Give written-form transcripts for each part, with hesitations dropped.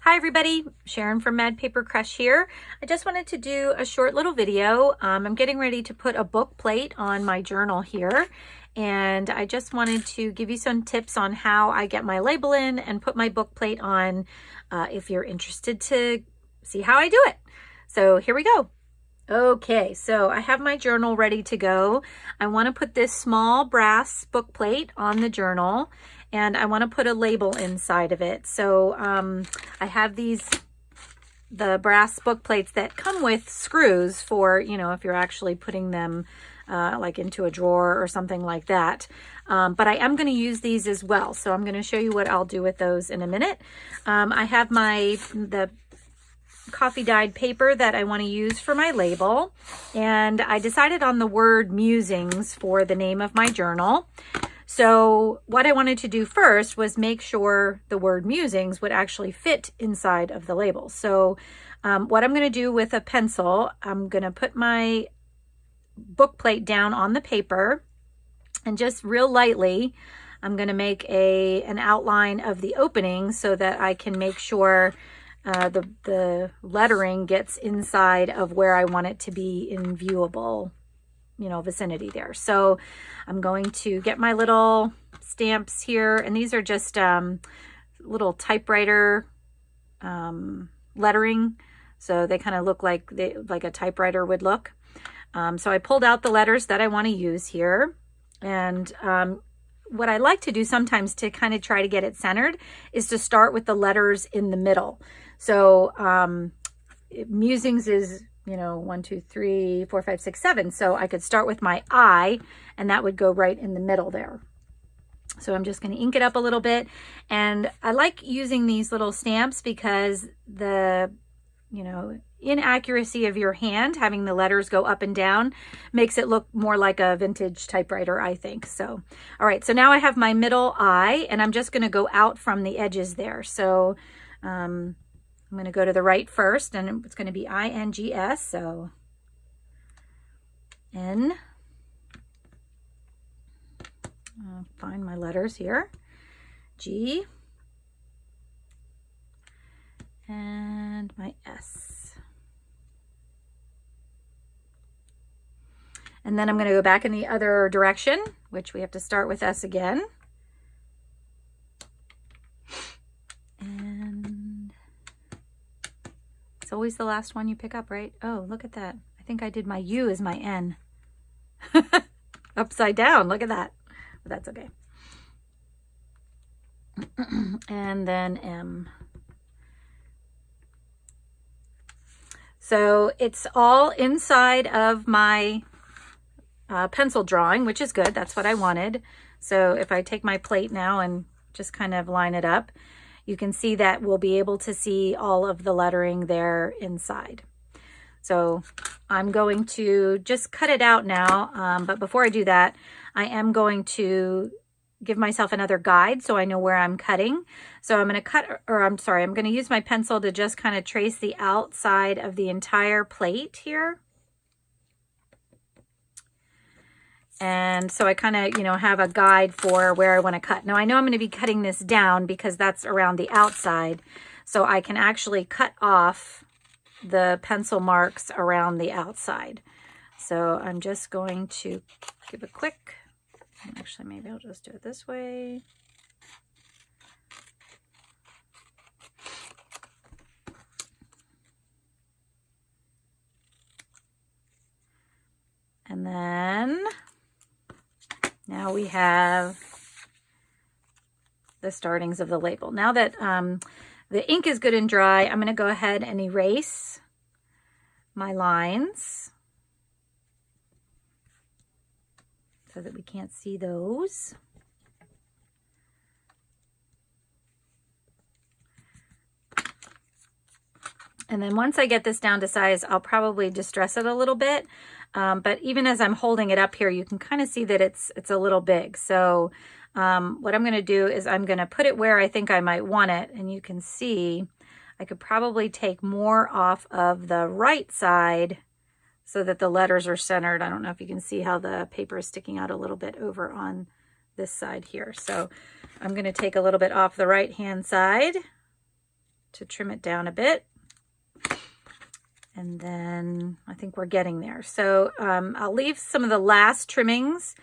Hi everybody, Sharon from Mad Paper Crush here. I just wanted to do a short little video. I'm getting ready to put a book plate on my journal here, and I just wanted to give you some tips on how I get my label in and put my book plate on if you're interested to see how I do it. So here we go. Okay, so I have my journal ready to go. I want to put this small brass book plate on the journal, and I want to put a label inside of it. So I have the brass book plates that come with screws for, you know, if you're actually putting them like into a drawer or something like that. But I am going to use these as well. So I'm going to show you what I'll do with those in a minute. I have the coffee dyed paper that I want to use for my label, and I decided on the word musings for the name of my journal. So what I wanted to do first was make sure the word musings would actually fit inside of the label. So what I'm going to do with a pencil, I'm going to put my book plate down on the paper, and just real lightly I'm going to make an outline of the opening so that I can make sure the lettering gets inside of where I want it to be in viewable, you know, vicinity there. So I'm going to get my little stamps here, and these are just little typewriter lettering, so they kind of look like a typewriter would look. So I pulled out the letters that I want to use here, and what I like to do sometimes to kind of try to get it centered is to start with the letters in the middle. So musings is, you know, 1, 2, 3, 4, 5, 6, 7. So I could start with my I, and that would go right in the middle there. So I'm just going to ink it up a little bit. And I like using these little stamps because the, you know, inaccuracy of your hand, having the letters go up and down, makes it look more like a vintage typewriter, I think. So, all right, so now I have my middle I, and I'm just going to go out from the edges there. So I'm going to go to the right first, and it's going to be I-N-G-S, so N. I'll find my letters here. G. And my S. And then I'm going to go back in the other direction, which we have to start with S again. And it's always the last one you pick up, right? Oh, look at that. I think I did my U as my N. Upside down, look at that. But that's okay. And then M. So it's all inside of my pencil drawing, which is good. That's what I wanted. So if I take my plate now and just kind of line it up, you can see that we'll be able to see all of the lettering there inside. So I'm going to just cut it out now. But before I do that, I am going to give myself another guide so I know where I'm cutting. So I'm going to cut, or I'm sorry, I'm going to use my pencil to just kind of trace the outside of the entire plate here. And so I kind of, you know, have a guide for where I want to cut. Now I know I'm going to be cutting this down because that's around the outside. So I can actually cut off the pencil marks around the outside. So I'm just going to give a quick, actually maybe I'll just do it this way. And then now we have the startings of the label. Now that the ink is good and dry, I'm going to go ahead and erase my lines so that we can't see those. And then once I get this down to size, I'll probably distress it a little bit. But even as I'm holding it up here, you can kind of see that it's a little big. So what I'm going to do is I'm going to put it where I think I might want it. And you can see I could probably take more off of the right side so that the letters are centered. I don't know if you can see how the paper is sticking out a little bit over on this side here. So I'm going to take a little bit off the right hand side to trim it down a bit. And then I think we're getting there. So I'll leave some of the last trimmings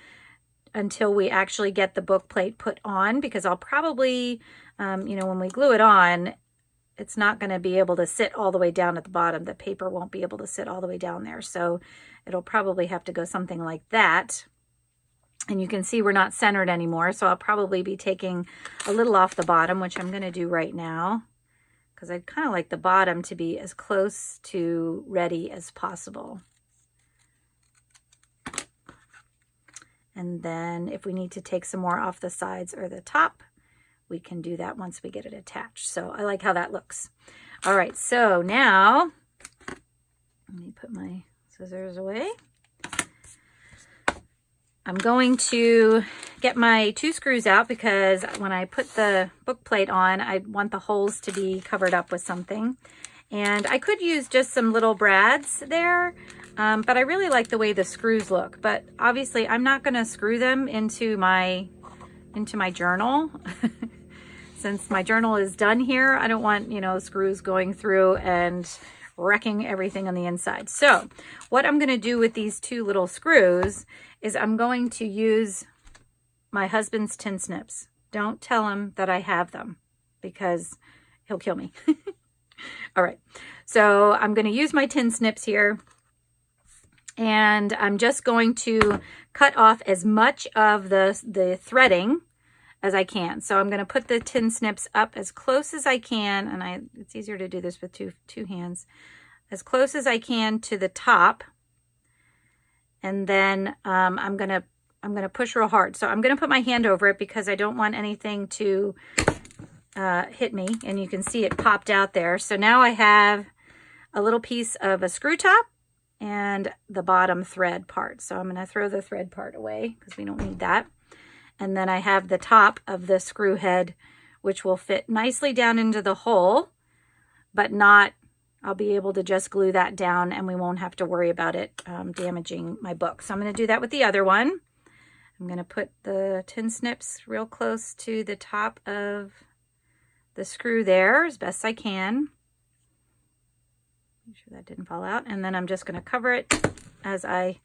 until we actually get the book plate put on, because I'll probably, you know, when we glue it on, it's not going to be able to sit all the way down at the bottom. The paper won't be able to sit all the way down there. So it'll probably have to go something like that. And you can see we're not centered anymore. So I'll probably be taking a little off the bottom, which I'm going to do right now, because I'd kind of like the bottom to be as close to ready as possible. And then if we need to take some more off the sides or the top, we can do that once we get it attached. So I like how that looks. All right, so now let me put my scissors away. I'm going to get my 2 screws out, because when I put the book plate on, I want the holes to be covered up with something. And I could use just some little brads there, but I really like the way the screws look. But obviously I'm not going to screw them into my journal. Since my journal is done here, I don't want, you know, screws going through and wrecking everything on the inside. So what I'm going to do with these 2 little screws is I'm going to use my husband's tin snips. Don't tell him that I have them, because he'll kill me. All right, so I'm going to use my tin snips here, and I'm just going to cut off as much of the threading as I can. So I'm going to put the tin snips up as close as I can, and it's easier to do this with two hands, as close as I can to the top. And then I'm gonna push real hard. So I'm gonna put my hand over it, because I don't want anything to hit me. And you can see it popped out there. So now I have a little piece of a screw top and the bottom thread part. So I'm gonna throw the thread part away, because we don't need that. And then I have the top of the screw head, which will fit nicely down into the hole, but not, I'll be able to just glue that down, and we won't have to worry about it damaging my book. So I'm going to do that with the other one. I'm going to put the tin snips real close to the top of the screw there as best I can. Make sure that didn't fall out. And then I'm just going to cover it as I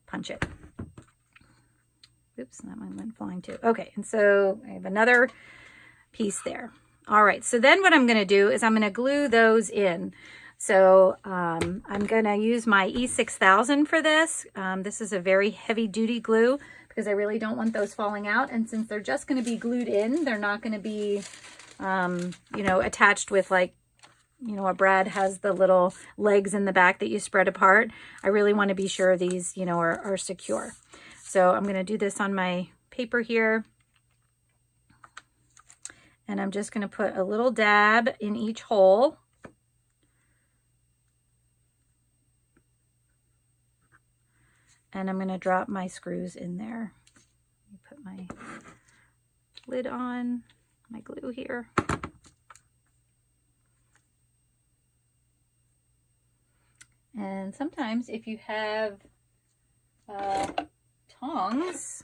punch it. Oops, that one went flying too. Okay, and so I have another piece there. All right, so then what I'm going to do is I'm going to glue those in. So I'm going to use my E6000 for this. This is a very heavy duty glue, because I really don't want those falling out. And since they're just going to be glued in, they're not going to be, you know, attached with, like, you know, a brad has the little legs in the back that you spread apart. I really want to be sure these, you know, are secure. So I'm going to do this on my paper here. And I'm just going to put a little dab in each hole. And I'm going to drop my screws in there. Let me put my lid on, my glue here. And sometimes if you have tongs,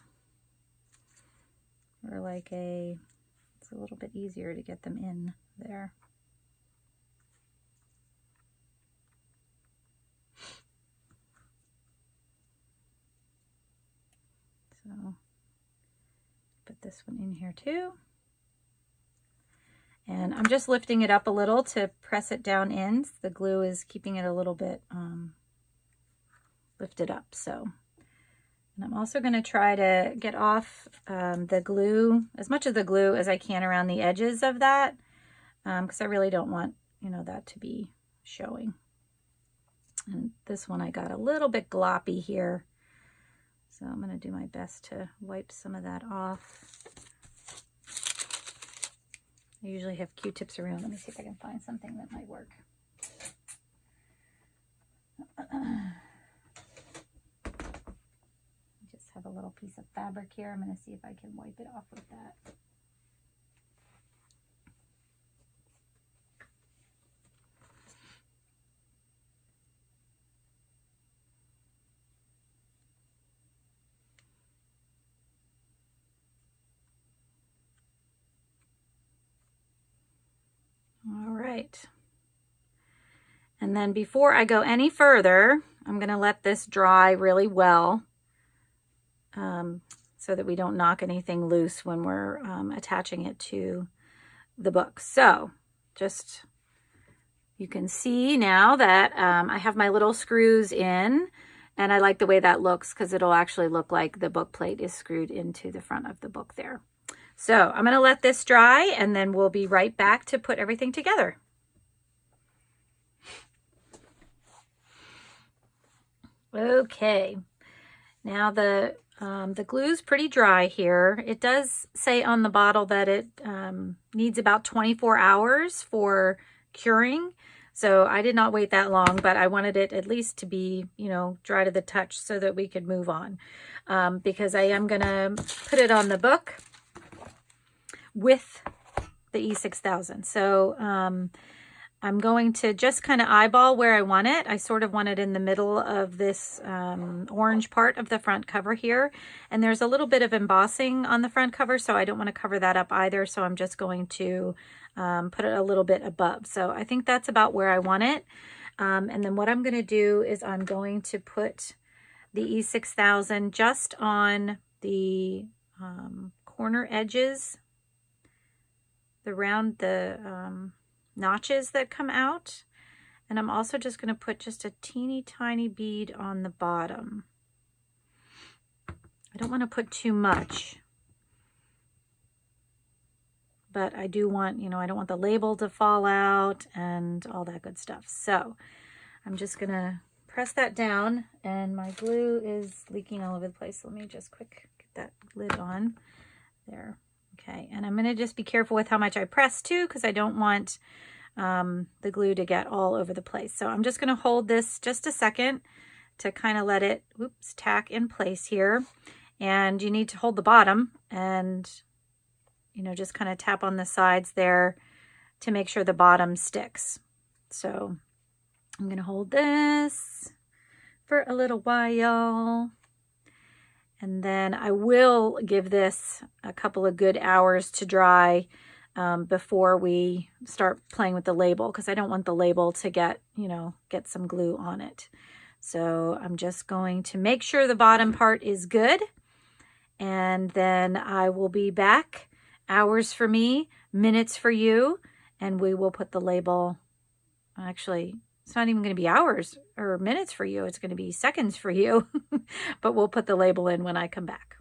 or like it's a little bit easier to get them in there. So put this one in here too. And I'm just lifting it up a little to press it down in. The glue is keeping it a little bit lifted up. So, and I'm also going to try to get off the glue, as much of the glue as I can around the edges of that, because I really don't want, you know, that to be showing. And this one I got a little bit gloppy here. So I'm going to do my best to wipe some of that off. I usually have Q-tips around. Let me see if I can find something that might work. Just have a little piece of fabric here. I'm going to see if I can wipe it off with that. right. And then before I go any further, I'm going to let this dry really well so that we don't knock anything loose when we're attaching it to the book. So just, you can see now that I have my little screws in, and I like the way that looks because it'll actually look like the book plate is screwed into the front of the book there. So I'm going to let this dry, and then we'll be right back to put everything together. Okay, now the glue's pretty dry here. It does say on the bottle that it needs about 24 hours for curing. So I did not wait that long, but I wanted it at least to be, you know, dry to the touch so that we could move on. Because I am going to put it on the book with the E6000. So I'm going to just kind of eyeball where I want it. I sort of want it in the middle of this orange part of the front cover here. And there's a little bit of embossing on the front cover, so I don't want to cover that up either. So I'm just going to put it a little bit above. So I think that's about where I want it. And then what I'm going to do is I'm going to put the E6000 just on the corner edges, around the notches that come out. And I'm also just going to put just a teeny tiny bead on the bottom. I don't want to put too much, but I do want, you know, I don't want the label to fall out and all that good stuff. So I'm just going to press that down, and my glue is leaking all over the place. Let me just quick get that lid on there. Okay, and I'm going to just be careful with how much I press too, because I don't want the glue to get all over the place. So I'm just going to hold this just a second to kind of let it, whoops, tack in place here. And you need to hold the bottom and, you know, just kind of tap on the sides there to make sure the bottom sticks. So I'm going to hold this for a little while. And then I will give this a couple of good hours to dry before we start playing with the label, because I don't want the label to get, you know, get some glue on it. So I'm just going to make sure the bottom part is good. And then I will be back. Hours for me, minutes for you, and we will put the label, actually, it's not even going to be hours or minutes for you. It's going to be seconds for you, but we'll put the label in when I come back.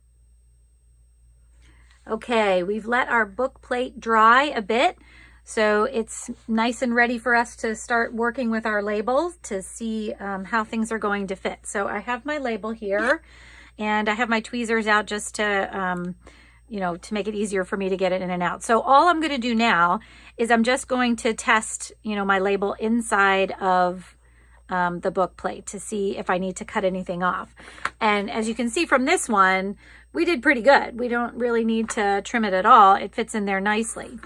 Okay, we've let our book plate dry a bit, so it's nice and ready for us to start working with our labels to see how things are going to fit. So I have my label here, and I have my tweezers out just to, you know, to make it easier for me to get it in and out. So all I'm going to do now is I'm just going to test, you know, my label inside of the book plate to see if I need to cut anything off. And as you can see from this one, we did pretty good. We don't really need to trim it at all. It fits in there nicely.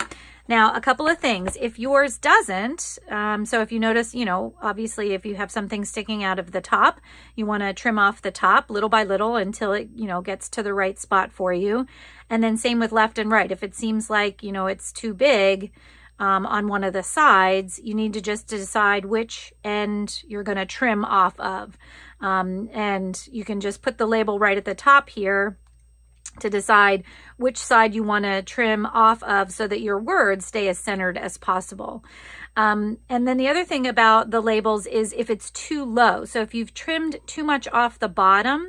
Now, a couple of things. If yours doesn't, so if you notice, you know, obviously if you have something sticking out of the top, you want to trim off the top little by little until it, you know, gets to the right spot for you. And then same with left and right. If it seems like, you know, it's too big on one of the sides, you need to just decide which end you're going to trim off of. And you can just put the label right at the top here to decide which side you want to trim off of so that your words stay as centered as possible. And then the other thing about the labels is if it's too low. So if you've trimmed too much off the bottom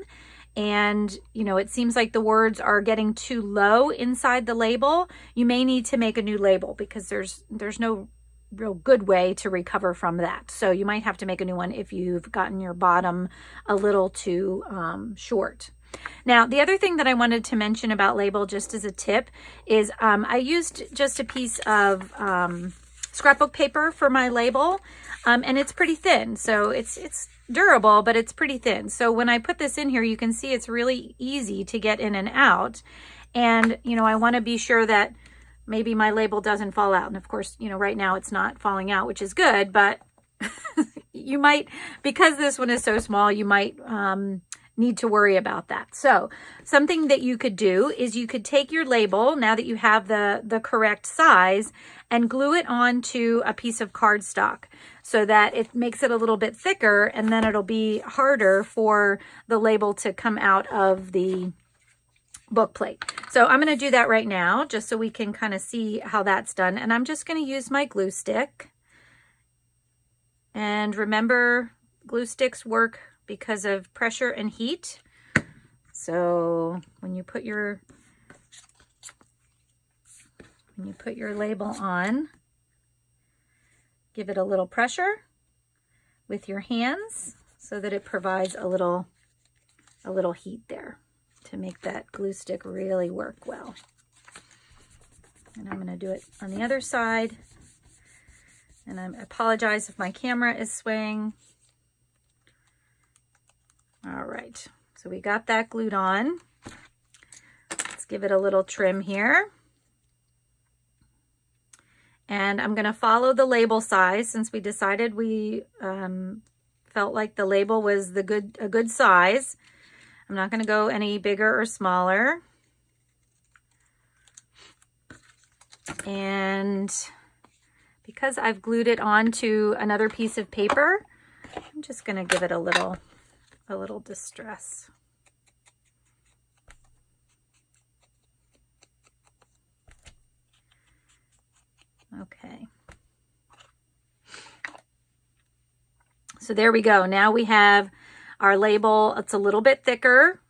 and, you know, it seems like the words are getting too low inside the label, you may need to make a new label because there's no real good way to recover from that. So you might have to make a new one if you've gotten your bottom a little too short. Now, the other thing that I wanted to mention about label, just as a tip, is I used just a piece of scrapbook paper for my label, and it's pretty thin. So it's durable, but it's pretty thin. So when I put this in here, you can see it's really easy to get in and out. And, you know, I want to be sure that maybe my label doesn't fall out. And of course, you know, right now it's not falling out, which is good, but you might, because this one is so small, you might need to worry about that. So something that you could do is you could take your label, now that you have the correct size, and glue it onto a piece of cardstock so that it makes it a little bit thicker, and then it'll be harder for the label to come out of the book plate. So I'm going to do that right now just so we can kind of see how that's done. And I'm just going to use my glue stick. And remember, glue sticks work because of pressure and heat. So when you put your label on, give it a little pressure with your hands so that it provides a little heat there to make that glue stick really work well. And I'm going to do it on the other side. And I apologize if my camera is swaying. All right, so we got that glued on. Let's give it a little trim here. And I'm going to follow the label size since we decided we felt like the label was a good size. I'm not going to go any bigger or smaller. And because I've glued it onto another piece of paper, I'm just going to give it a little distress. Okay. So there we go. Now we have our label. It's a little bit thicker.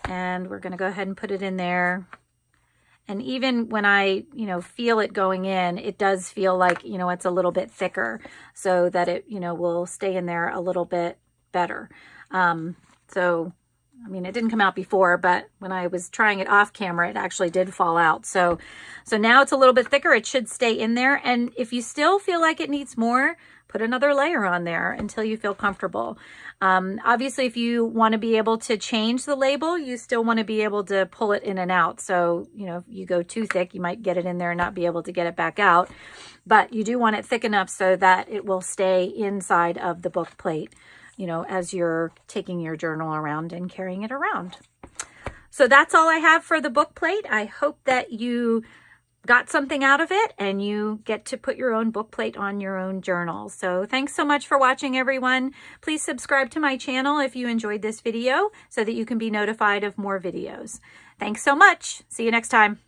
And we're going to go ahead and put it in there. And even when I, feel it going in, it does feel like, it's a little bit thicker so that it, will stay in there a little bit better. So, it didn't come out before, but when I was trying it off camera, it actually did fall out. So now it's a little bit thicker. It should stay in there. And if you still feel like it needs more, put another layer on there until you feel comfortable. Obviously, if you want to be able to change the label, you still want to be able to pull it in and out. So, if you go too thick, you might get it in there and not be able to get it back out. But you do want it thick enough so that it will stay inside of the book plate, as you're taking your journal around and carrying it around. So that's all I have for the book plate. I hope that you got something out of it and you get to put your own book plate on your own journal. So thanks so much for watching, everyone. Please subscribe to my channel if you enjoyed this video so that you can be notified of more videos. Thanks so much. See you next time.